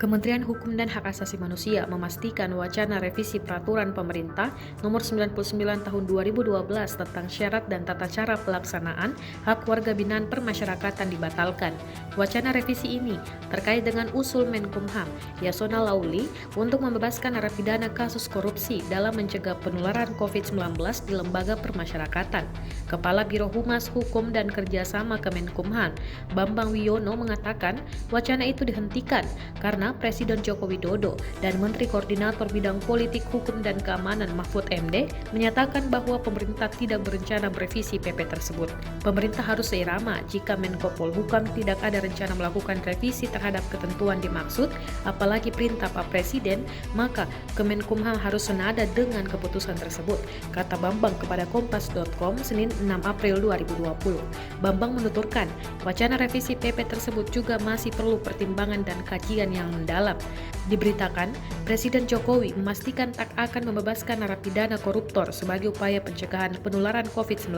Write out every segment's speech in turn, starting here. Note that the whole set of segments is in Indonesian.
Kementerian Hukum dan Hak Asasi Manusia memastikan wacana revisi Peraturan Pemerintah Nomor 99 Tahun 2012 tentang syarat dan tata cara pelaksanaan hak warga binaan permasyarakatan dibatalkan. Wacana revisi ini terkait dengan usul Menkumham Yasona Lauli untuk membebaskan narapidana kasus korupsi dalam mencegah penularan COVID-19 di lembaga permasyarakatan. Kepala Biro Humas Hukum dan Kerjasama Kemenkumham Bambang Wiono mengatakan wacana itu dihentikan karena Presiden Joko Widodo dan Menteri Koordinator Bidang Politik, Hukum, dan Keamanan Mahfud MD menyatakan bahwa pemerintah tidak berencana merevisi PP tersebut. Pemerintah harus seirama jika Menko Polhukam tidak ada rencana melakukan revisi terhadap ketentuan dimaksud, apalagi perintah Pak Presiden, maka Kemenkumham harus senada dengan keputusan tersebut, kata Bambang kepada Kompas.com Senin 6 April 2020. Bambang menuturkan, wacana revisi PP tersebut juga masih perlu pertimbangan dan kajian yang mendalam. Diberitakan, Presiden Jokowi memastikan tak akan membebaskan narapidana koruptor sebagai upaya pencegahan penularan COVID-19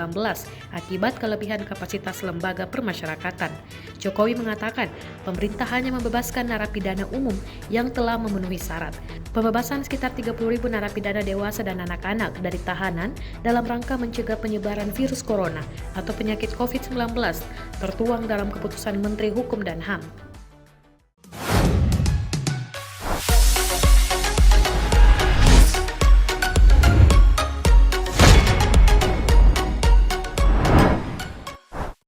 akibat kelebihan kapasitas lembaga permasyarakatan. Jokowi mengatakan, pemerintah hanya membebaskan narapidana umum yang telah memenuhi syarat. Pembebasan sekitar 30.000 narapidana dewasa dan anak-anak dari tahanan dalam rangka mencegah penyebaran virus corona atau penyakit COVID-19 tertuang dalam keputusan Menteri Hukum dan HAM.